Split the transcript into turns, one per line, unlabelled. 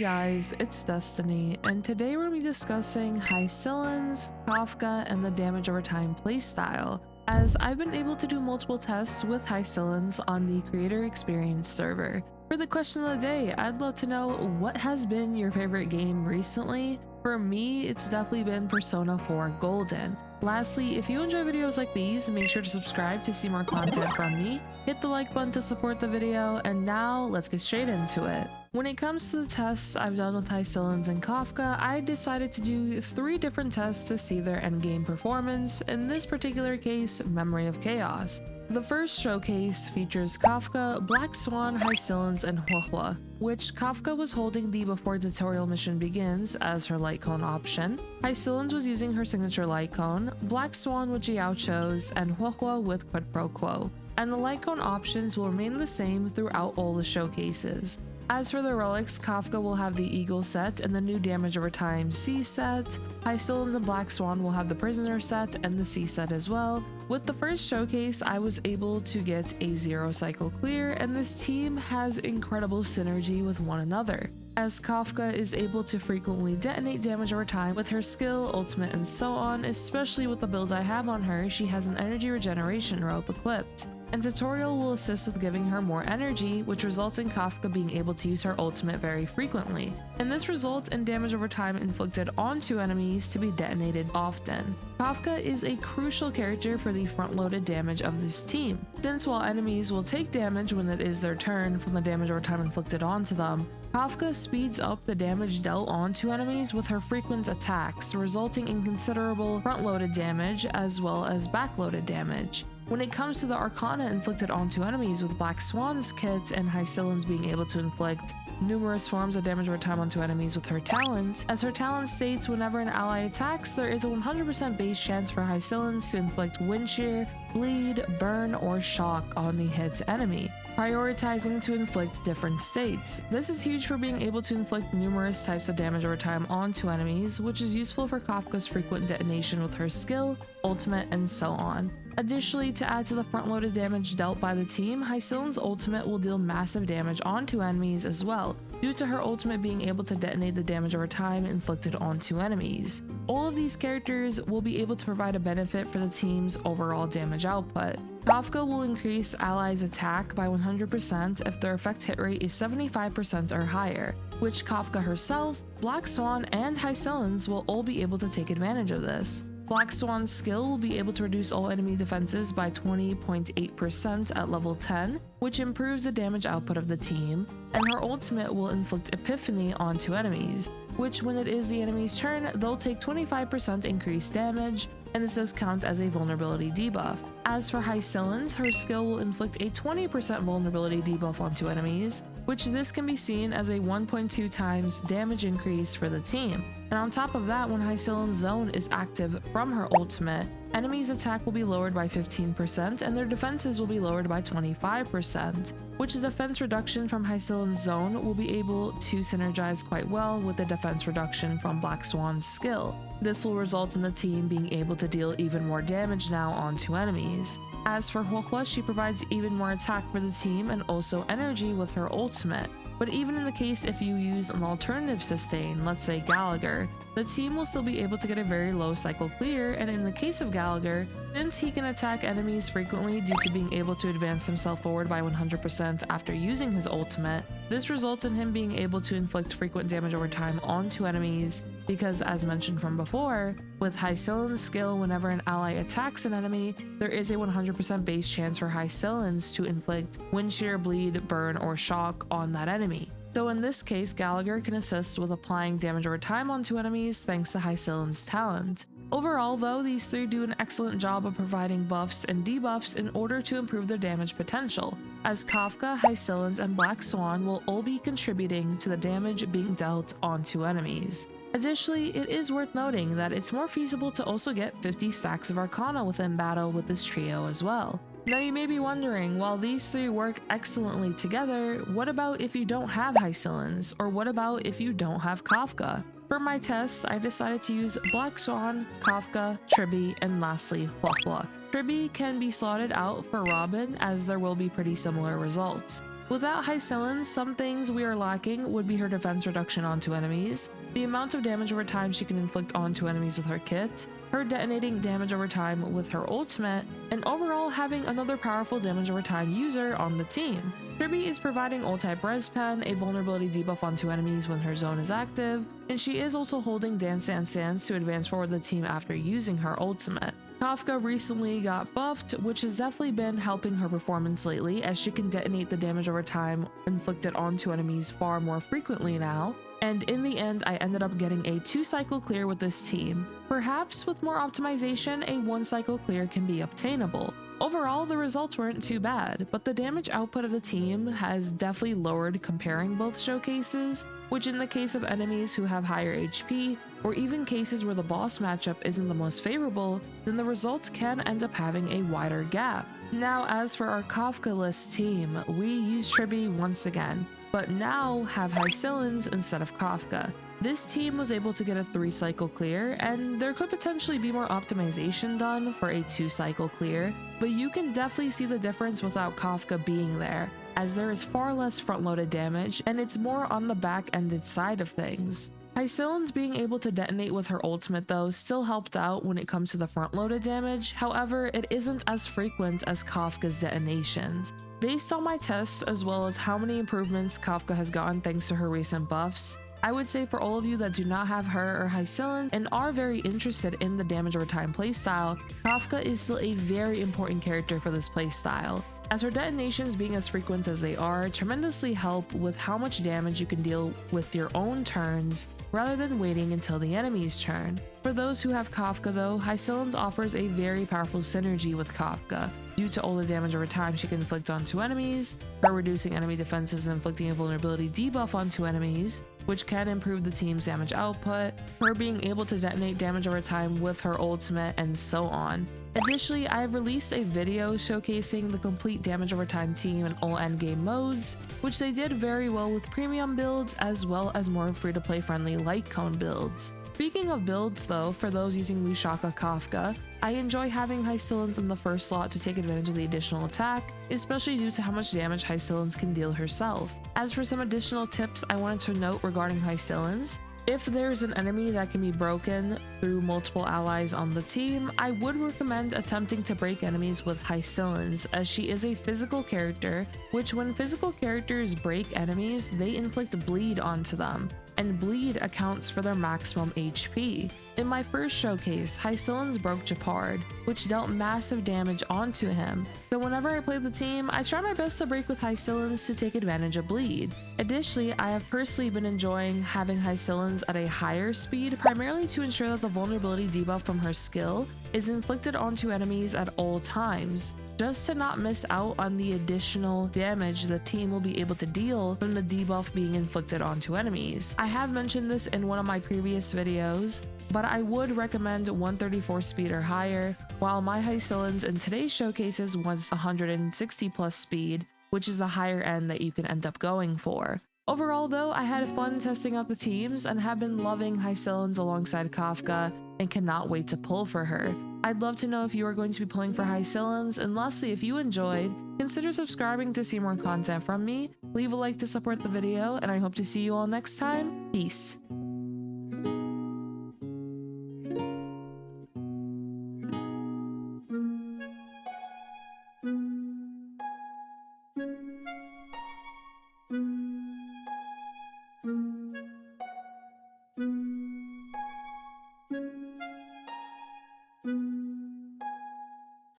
guys, it's Destiny, and today we're going to be discussing Hysilens, Kafka, and the damage over time playstyle, as I've been able to do multiple tests with Hysilens on the Creator Experience server. For the question of the day, I'd love to know what has been your favorite game recently. For me, it's definitely been Persona 4 Golden. Lastly, if you enjoy videos like these, make sure to subscribe to see more content from me, hit the like button to support the video, and now let's get straight into it. When it comes to the tests I've done with Hysilens and Kafka, I decided to do 3 different tests to see their endgame performance, in this particular case, Memory of Chaos. The first showcase features Kafka, Black Swan, Hysilens, and Huohua, which Kafka was holding the before tutorial mission begins as her light cone option, Hysilens was using her signature light cone, Black Swan with Jiaocho's, and Huohua with Quid Pro Quo, and the light cone options will remain the same throughout all the showcases. As for the relics, Kafka will have the Eagle set and the new damage over time C set. Hysilens and Black Swan will have the Prisoner set and the C set as well. With the first showcase, I was able to get a 0 cycle clear, and this team has incredible synergy with one another, as Kafka is able to frequently detonate damage over time with her skill, ultimate, and so on. Especially with the build I have on her, she has an energy regeneration rope equipped, and tutorial will assist with giving her more energy, which results in Kafka being able to use her ultimate very frequently, and this results in damage over time inflicted onto enemies to be detonated often. Kafka is a crucial character for the front-loaded damage of this team, since while enemies will take damage when it is their turn from the damage over time inflicted onto them, Kafka speeds up the damage dealt onto enemies with her frequent attacks, resulting in considerable front-loaded damage as well as back-loaded damage. When it comes to the Arcana inflicted onto enemies with Black Swan's kit and Hysilens being able to inflict numerous forms of damage over time onto enemies with her talent, as her talent states whenever an ally attacks, there is a 100% base chance for Hysilens to inflict wind shear, bleed, burn, or shock on the hit enemy, prioritizing to inflict different states. This is huge for being able to inflict numerous types of damage over time onto enemies, which is useful for Kafka's frequent detonation with her skill, ultimate, and so on. Additionally, to add to the front-loaded damage dealt by the team, Hysilens' ultimate will deal massive damage onto enemies as well, due to her ultimate being able to detonate the damage over time inflicted onto enemies. All of these characters will be able to provide a benefit for the team's overall damage output. Kafka will increase allies' attack by 100% if their effect hit rate is 75% or higher, which Kafka herself, Black Swan, and Hysilens will all be able to take advantage of this. Black Swan's skill will be able to reduce all enemy defenses by 20.8% at level 10, which improves the damage output of the team, and her ultimate will inflict Epiphany onto enemies, which when it is the enemy's turn, they'll take 25% increased damage, and this does count as a vulnerability debuff. As for Hysilens, her skill will inflict a 20% vulnerability debuff onto enemies, which this can be seen as a 1.2 times damage increase for the team. And on top of that, when Hysilens' zone is active from her ultimate, enemies' attack will be lowered by 15% and their defenses will be lowered by 25%, which the defense reduction from Hysilens' zone will be able to synergize quite well with the defense reduction from Black Swan's skill. This will result in the team being able to deal even more damage now onto enemies. As for Huohua, she provides even more attack for the team and also energy with her ultimate. But even in the case if you use an alternative sustain, let's say Gallagher, the team will still be able to get a very low cycle clear, and in the case of Gallagher, since he can attack enemies frequently due to being able to advance himself forward by 100% after using his ultimate, this results in him being able to inflict frequent damage over time onto enemies, because as mentioned from before, with Hysilens' skill, whenever an ally attacks an enemy, there is a 100% base chance for Hysilens to inflict wind shear, bleed, burn, or shock on that enemy. So in this case, Gallagher can assist with applying damage over time onto enemies thanks to Hysilens' talent. Overall though, these 3 do an excellent job of providing buffs and debuffs in order to improve their damage potential, as Kafka, Hysilens, and Black Swan will all be contributing to the damage being dealt onto enemies. Additionally, it is worth noting that it's more feasible to also get 50 stacks of Arcana within battle with this trio as well. Now you may be wondering, while these 3 work excellently together, what about if you don't have Hysilens, or what about if you don't have Kafka? For my tests, I decided to use Black Swan, Kafka, Triby, and lastly, Huohua. Triby can be slotted out for Robin, as there will be pretty similar results. Without Hysilens, some things we are lacking would be her defense reduction onto enemies, the amount of damage over time she can inflict onto enemies with her kit, her detonating damage over time with her ultimate, and overall having another powerful damage over time user on the team. Kirby is providing ult-type res pen, a vulnerability debuff onto enemies when her zone is active, and she is also holding Dance Dance Dance to advance forward the team after using her ultimate. Kafka recently got buffed, which has definitely been helping her performance lately, as she can detonate the damage over time inflicted onto enemies far more frequently now. And in the end, I ended up getting a 2-cycle clear with this team. Perhaps with more optimization, a 1-cycle clear can be obtainable. Overall, the results weren't too bad, but the damage output of the team has definitely lowered comparing both showcases, which in the case of enemies who have higher HP, or even cases where the boss matchup isn't the most favorable, then the results can end up having a wider gap. Now, as for our Kafka-less team, we use Tribby once again, but now have Hysilens instead of Kafka. This team was able to get a 3-cycle clear, and there could potentially be more optimization done for a 2-cycle clear, but you can definitely see the difference without Kafka being there, as there is far less front-loaded damage and it's more on the back-ended side of things. Hysilens being able to detonate with her ultimate though still helped out when it comes to the front-loaded damage, however it isn't as frequent as Kafka's detonations. Based on my tests as well as how many improvements Kafka has gotten thanks to her recent buffs, I would say for all of you that do not have her or Hysilens and are very interested in the damage over time playstyle, Kafka is still a very important character for this playstyle, as her detonations being as frequent as they are tremendously help with how much damage you can deal with your own turns rather than waiting until the enemy's turn. For those who have Kafka though, Hysilens offers a very powerful synergy with Kafka, due to all the damage over time she can inflict onto enemies, her reducing enemy defenses and inflicting a vulnerability debuff onto enemies, which can improve the team's damage output, her being able to detonate damage over time with her ultimate, and so on. Additionally, I have released a video showcasing the complete damage over time team in all endgame modes, which they did very well with premium builds as well as more free-to-play friendly light cone builds. Speaking of builds though, for those using Lushaka Kafka, I enjoy having Hysilens in the first slot to take advantage of the additional attack, especially due to how much damage Hysilens can deal herself. As for some additional tips I wanted to note regarding Hysilens, if there's an enemy that can be broken through multiple allies on the team, I would recommend attempting to break enemies with Hysilens, as she is a physical character, which when physical characters break enemies, they inflict bleed onto them, and bleed accounts for their maximum HP. In my first showcase, Hysilens broke Japard, which dealt massive damage onto him, so whenever I play the team, I try my best to break with Hysilens to take advantage of bleed. Additionally, I have personally been enjoying having Hysilens at a higher speed, primarily to ensure that the vulnerability debuff from her skill is inflicted onto enemies at all times, just to not miss out on the additional damage the team will be able to deal from the debuff being inflicted onto enemies. I have mentioned this in one of my previous videos, but I would recommend 134 speed or higher, while my Hysilens in today's showcases was 160 plus speed, which is the higher end that you can end up going for. Overall though, I had fun testing out the teams and have been loving Hysilens alongside Kafka and cannot wait to pull for her. I'd love to know if you are going to be pulling for Hysilens, and lastly, if you enjoyed, consider subscribing to see more content from me, leave a like to support the video, and I hope to see you all next time. Peace.